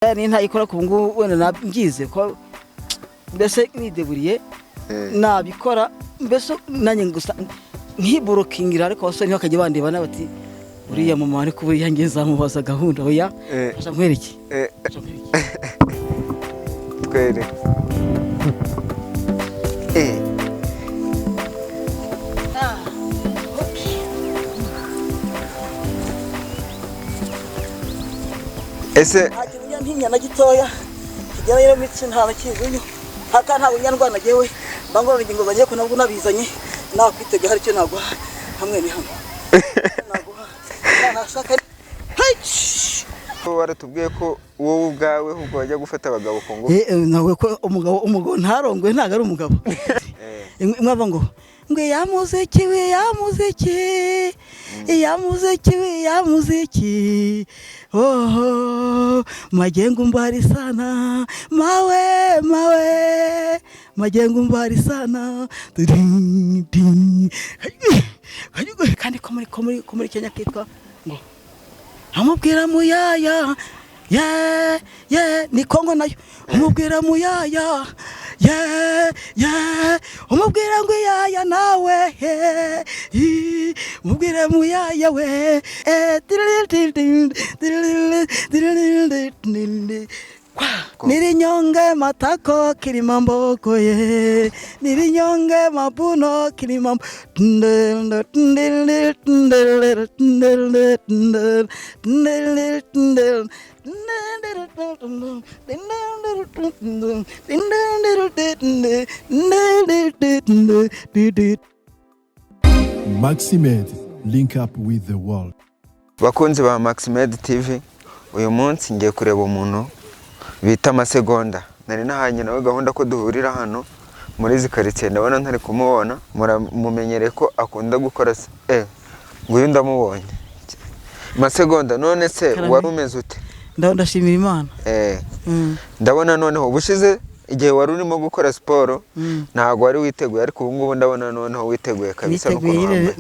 ni ntayikora ku ngo wenda nabyize ko mbese nideburiye nabikora mbese nanjye gusa nkiborokingira ariko abasore ntibakajya bandeba nabati uriya mama ari kuba yangeza mubaza gahunda oya acha nkwereke twere ese ntinya na gitoya kigera rero mitsi nta nakizunyo haka nta bunyarwanda jewe bangorora ingingo zanjye ko nabwo nabizanye nakwitega hari cyo nagwa hamwe ni hamwe nagwa nashaka waratubwiye ko wowe ubwawe ubwo wajya gufata abagabo ko ngo nawe ko umugabo ntarongwe ntago ari umugabo mwava ngo yamuziki oh majengo mbali sana mawe majengo mbali sana kandi ko muri Kenya kitwa ngo amubwira muyaya ni Kongo nayo umubwira muyaya umubwira ngo yaya nawe umubwira muyaya we nirinyonge matako kilimamboko ye nirinyonge mabuno kilimambo Maximed, link up with the world. Bakunzi ba Maximed TV, uyu munsi ngiye kureba umuntu bita Masegonda. Nari nahanye nawe gahunda ko duhurira hano muri zikaritsiye, ndabona ntari kumubona, mumenyere ko akunda gukora nguyu ndamubonye. Masegonda, none se wari umeze ute? Ndashimira Imana. Ndabona noneho ubushize igihe wari urimo gukora siporo ntago wari witeguye, ariko ubu ngubu ndabona noneho witeguye kabisa no kuruhamba.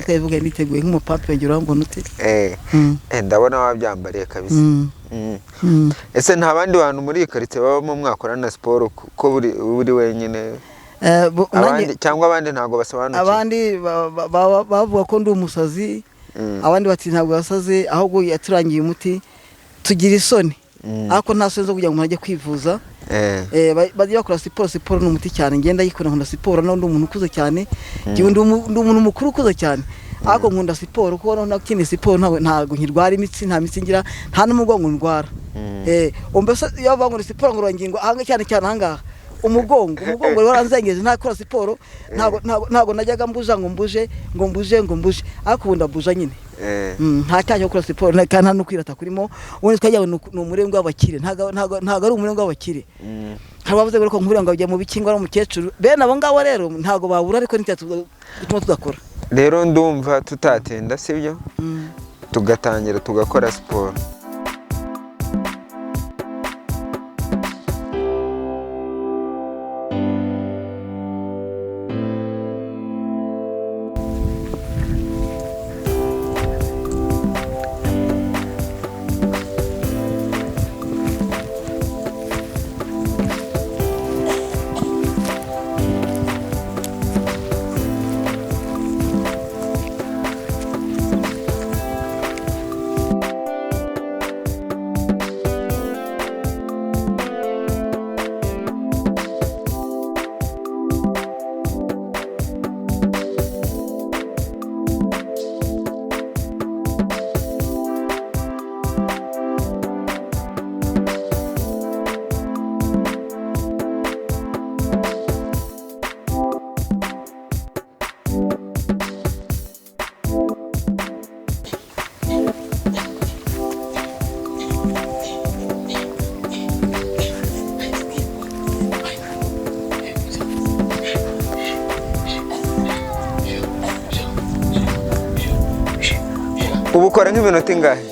Twebwe niteguye nk'umupapa ngira ngo nute. Ndabona wabyambariye kabisa. Ese nta bandi bantu muri karitsiye baba mwakorana siporo ko buri wenyine? Abandi cyangwa abandi ntago basobanukiye? Abandi bavuga ko ndi umusazi, abandi bati ntabwo basaze ahubwo yaturangiye umuti tugira isoni. Ako nta senzo kujya ngo ajye kwivuza. Badi bakora siporo n'umuti cyane, ngenda yikora nkunda siporo no ndi umuntu ukuze cyane, gihe ndi umuntu mukuru ukuze cyane. Ako nkunda siporo ko nakindi siporo ntago nkirwara imitsi, nta mitsi ngira, nta n'umugongo ndwara. Umbese iyo bangora siporo ngoro ngingo ahanga cyane ahangaha umugongo waranzengeje ntakora siporo, ntago najyaga mbuja ngo mbuje ariko ubu ndabuja nyine. Nta cyanya gukora siporo kandi nta no kwirata kurimo, ubundi twajya no umurengwa w'abakire, ntago ari umurengwa w'abakire. Habavuze ko nkubira ngo ajya mu bikingwa n'umukecuru, bene abo ngabo rero ntago babura, ariko n'icyatuma tudakora. Rero ndumva tutatinda sibyo tugatangira tugakora siporo. Ubu ukora nk'iminota ingahe?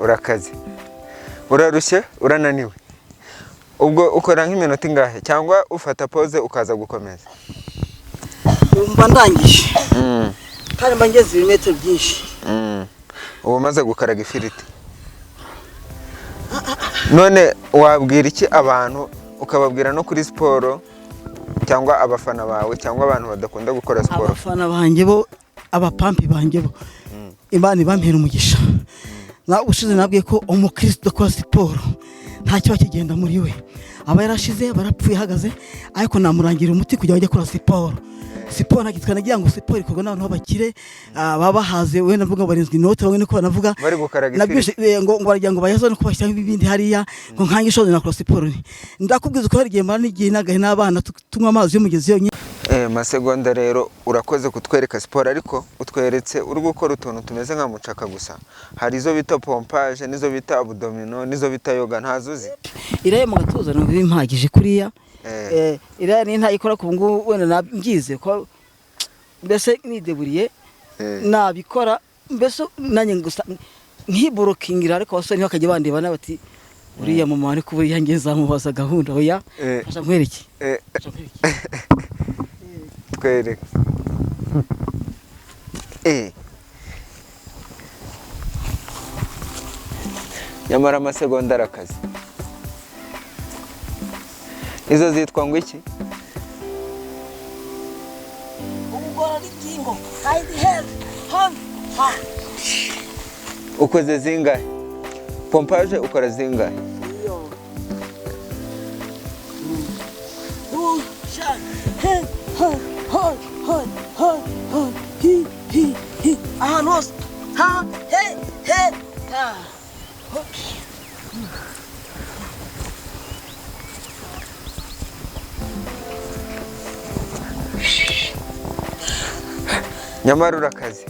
urakaze urarushye urananiwe ubwo ukora nk'iminota ingahe cyangwa ufata pause ukaza gukomeza mba ndangije kandi mba ngeze ibimetero byinshi ubu maze gukaraga ifiriti none wabwira iki abantu ukababwira no kuri siporo cyangwa abafana bawe cyangwa abantu badakunda gukora siporo abafana banjye bo abapampi banjye bo Imana ibampera umugisha na ushize nabwiye ko umukristo ukora siporo nta kiba kigenda muri we aba yarashize barapfuye hagaze ariko namurangira umuti kugira ngo ajye gukora siporo siporo nagitwa nagira ngo siporo ikorwa n'abantu babakire baba haze we navuga barinzwe inote bamwe niko banavuga bari gukaraga ngo baragira ngo bayazo no kubashyira ibindi hariya ngo nkange ishoze nakora siporo ndakubwiza ko hari igihe mara n'igihe nagahe n'abana tunywa amazi y'umugezi yonyine Masegonda rero urakoze kutwereka siporo ariko utweretse uri gukora utuntu tumeze nka mucaka gusa hari izo bita pompage nizo bita abdomino nizo bita yoga ntazuzi iraye mu gatuza no bimpagije kuriya iraye ni ntayikora ku ngubu wenda nabyize ko mbese nideburiye nabikora mbese nanye gusa nkiborokingira ariko basore ntibakajya bandeba nabati uriya mama ari kuburiya ngeza mubaza gahunda oya asha nkwereke twereke nyamara Masegonda arakaze izo zitwa ngo iki ubugora n'ingingo hide head hand ukoze zingahe pompage ukora zingahe ahantu hose ha he ha nyamara urakaze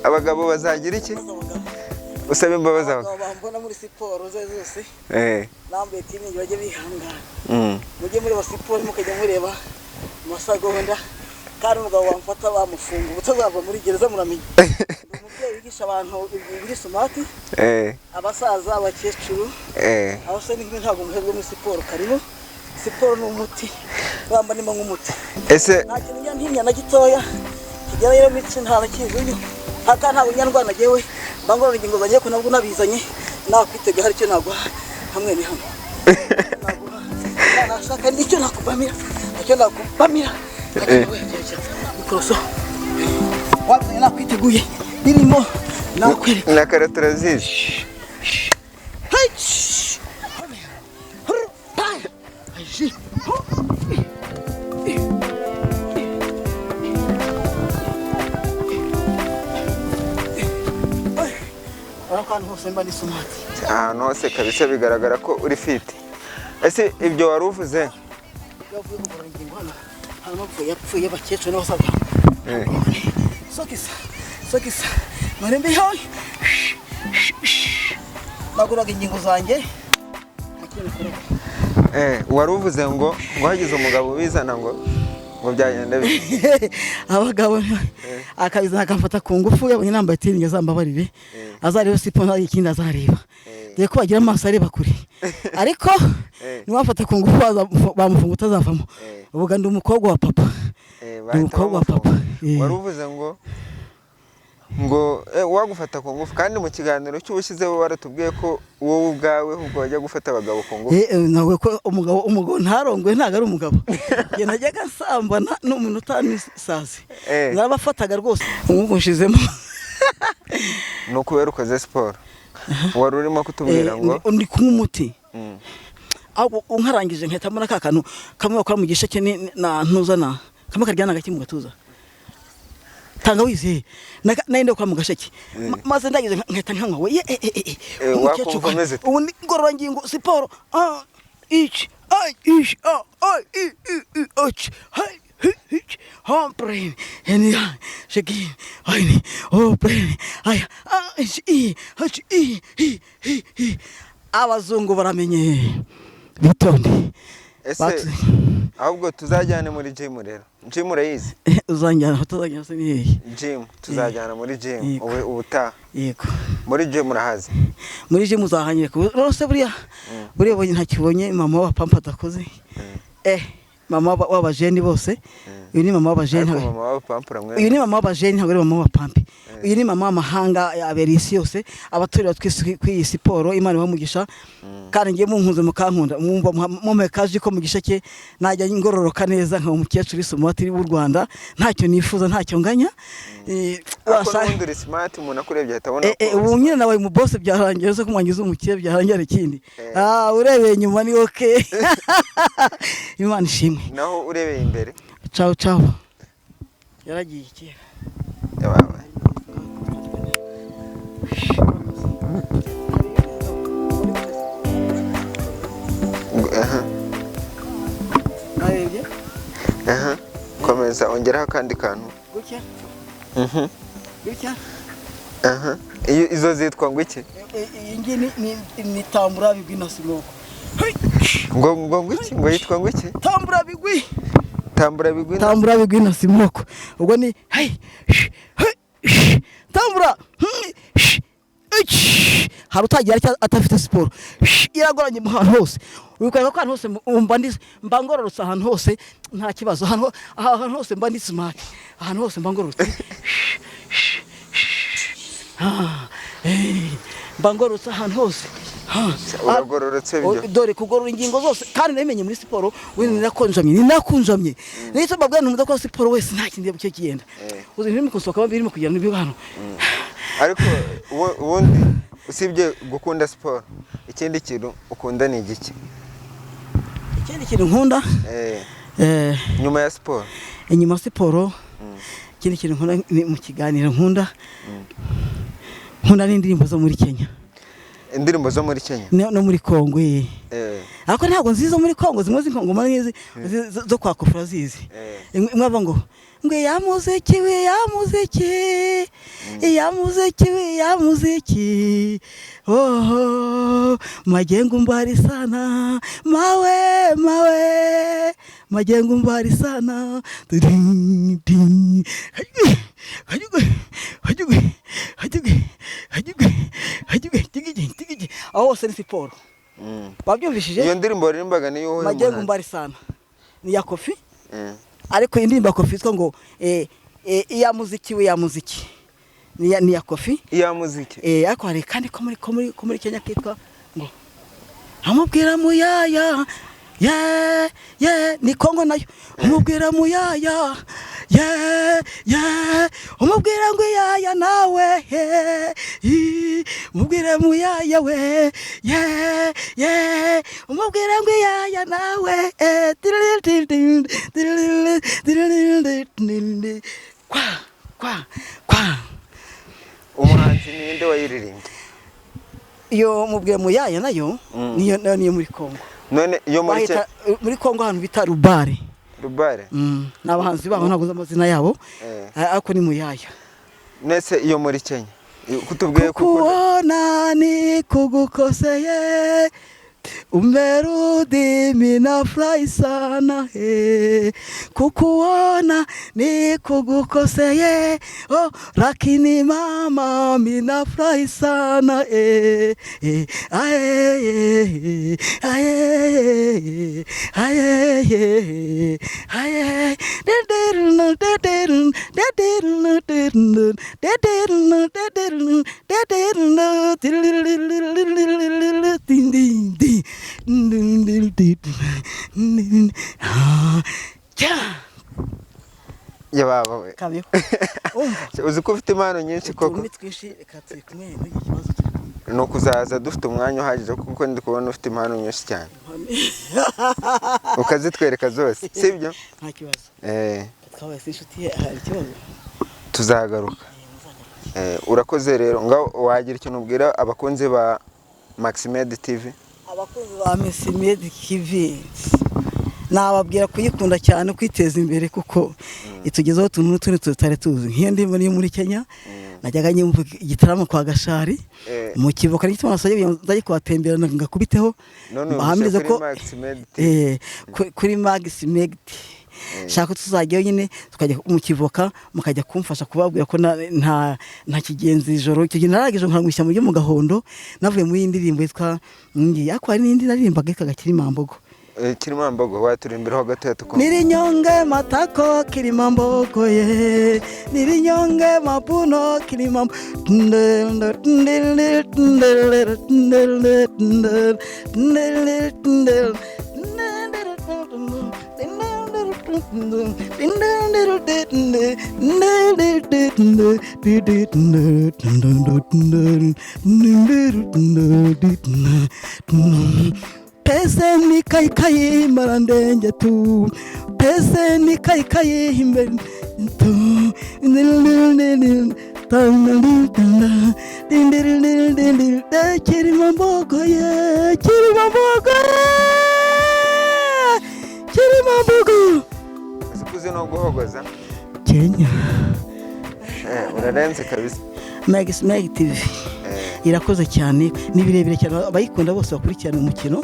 abagabo bazagira iki usaba imbabazi bambona muri siporo zose nambaye tiningi bajye bihangana mujye muri siporo mukajya mureba Masegonda kandi umugabo wamfata bamufunga ubutazava muri gereza muramenye umubyeyi wigisha abantu ibiri smart abasaza abakecuru abasore n'ibindi ntabwo muhebwe muri siporo karimo siporo n'umuti bamba nimo nk'umuti ese nta kintu ntinya na gitoya kigera rero mitsi nta nakizuyo hata ntabwo nyarwana jewe bangora ingingo bagiye ko nabwo nabizanye nakwitega hari cyo nagwa hamwe ni hamwe nashaka nicyo nakubamira mikroso wabonye nakwiteguye birimo nakwereka na karatarazizi ahantu hose kabisa bigaragara ko uri fit ese ibyo wari uvuze yapfuye bakecuru n'abasaza sokisa marembe hoy naguraga ingingo zanjye wari uvuze ngo hagize umugabo ubizana ngo byagenda bite abagabo akabizana akamfata ku ngufu yabonye nambaye tiningi azambabarire azareba siporo ikindi azareba dore ko bagira amaso areba kure ariko niwafata ku ngufu bamufunga utazavamo uvuga ndi umukobwa wa papa wari uvuze ngo wagufata ku ngufu kandi mu kiganiro cy'ubushyizeho waratubwiye ko wowe ubwawe ubwo wajya gufata abagabo ku ngufu nawe ko umugabo ntarongwe ntago ari umugabo njye najyaga nsambana n'umuntu utanisazi narabafataga rwose umwuga unshizemo ni ukubera ukoze siporo wari urimo kutubwira ngo ndi kunywa umuti ahubwo unkarangije nkahitamo na ka kantu kamwe bakora mu gisheke na ntuzana kamwe karyana gake mu gatuza tangawizi naende kwa mugasheke maze ndagize nketa nkanywa we wakumvameze ubu ngorora ngingo siporo ich brain and shaking brain abazungu baramenye bitonde ese ahubwo tuzajyane muri gym rero gym urayizi uzanjyana tuzajyana se ni gym tuzajyana muri gym ubuta yego muri gym urahazi muri gym uzahanyire rose buriya bonye ntakibonye mama wa pampa dakoze mama w'abajeni bose uyu ni mama w'abajeni uyu ni mama w'abajeni ntabwo ari mama wa pampi uyu ni mama w'amahanga yabera isi yose abaturira twese kwiyi siporo Imana ibamugisha kandi ngiye munkunze mukankunda mwumva mumekaje ko mugisha cye najya ngororoka neza nka umukecuru isumati w'u Rwanda ntacyo nifuza ntacyo nganya wasanga smart umuntu akurebye atabona ubu nyine nawe mu boss byarangiye zo kumwangiza umukire byarangiye ikindi urebeye nyuma ni okay Imana ishimwe naho urebeye imbere ciao ciao yaragiye kera yabawe komeza ongeraho kandi kantu gutya gutya izo zitwa ngo iki iyi ngi ni tambura bigwi na simoko ngo iki ngo yitwa ngo iki tambura bigwi na simoko ubwo ni tambura hari utagira atafite siporo iragoranye mu hantu hose wikweka ko ahantu hose mba ngororotse ahantu hose nta kibazo ahantu hose mba ndi smart ahantu hose mba ngororotse mba ngororotse ahantu hose uragororotse byo dore kugorora ingingo zose kandi namenye muri siporo wini nakunjamye nito babwana umuda ko siporo wese nta kindi bucye kigenda uzi ntimi kusoka birimo kugenda n'ibyo hano ariko ubundi usibye gukunda siporo ikindi kintu ukunda ni igiki ikindi kintu nkunda nyuma ya siporo inyuma siporo ikindi kintu nkunda mu kiganiro nkunda n'indirimbo zo muri Kenya indirimbo zo muri Kenya no muri Kongo ariko ntabwo nziza muri Kongo zimwe z'inkongoma n'izi zo kwa kofra zizi mwaba ngo yamuziki majengo mbali sana mawe majengo mbali sana aho se ni siporo babyumvishije iyo ndirimbo ririmbaga ni yo majengo mbali sana ni ya Kofi ariko indirimbo Kofi itwa ngo iya muziki ni ya Kofi iya muziki ariko hari kandi ko muri Kenya kitwa ngo amubwira muyaya ni Kongo nayo umubwira muyaya umubwira ngo yaya nawe umubwira muyaya we umubwira ngo yaya nawe kwa umuhanzi ninde wayiririmbye iyo mubwira muyaya nayo niyo muri Kongo none iyo muri Kongo ahantu bita Rubare n'abahanzi baho ntabwo amazina yabo ariko ni muyaya nese iyo muri Kenya kutubwiye kukuona ni kugukoseye umerudi minafurahi sana kukuona ni kugukoseye lakini mama minafurahi sana ya baba we kabeho uzi ko ufite impano nyinshi koko no kuzaza dufite umwanya uhagije kuko ndi kubona ufite impano nyinshi cyane ukazitwereka zose sibyo nta kibazo twabaye inshuti hari ikibazo tuzagaruka. Urakoze rero ngaho wagira ikintu ubwira abakunzi ba Maximed TV. Abakunzi ba Maximed TV nababwira kuyikunda cyane, kwiteza imbere kuko itugezeho tuntu n'utundi tutari tuzi. Nk'iyo ndimo ni muri Kenya najyaga nyumva igitaramo kwa Gashari mu kivuka n'icyo nasabye ndaje kubatembera ngakubiteho bahamiriza ko kuri Maximed shaka tuzajyayo nyine tukajya mu kivuka mukajya kumfasha kubabwira ko nta kigenzi ijoro. Icyo gihe naragije nkangwisha mu byo mu Gahondo navuye muri indirimbo yitwa ngiye akwa n'indi naririmbaga Kirimambogo. Kirimambogo waturimbiraho gatatu ko Nirinyonge matako Kirimambogo ye Nirinyonge mapuno Kirimambogo Pese ni kai marandenge tu Pese ni kai himbe tu Kirimambogo ye Kirimambogo Sikuze no guhogoza Kenya urarenze kabisa. Maximed TV irakoze cyane nibirebire cyane abayikunda bose bakurikirana umukino.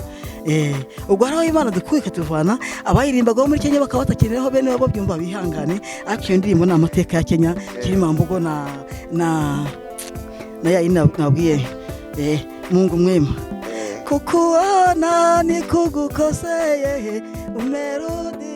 Ubwo haraho Imana dukubika tuvana abayirimbaga muri Kenya bakabatakireho bene babo byumva bihangane. Akiyo ndirimbo na amateka ya Kenya Kirimambogo na yayina nabwiye Mungu mwema kukuona nikugukoseye umerudi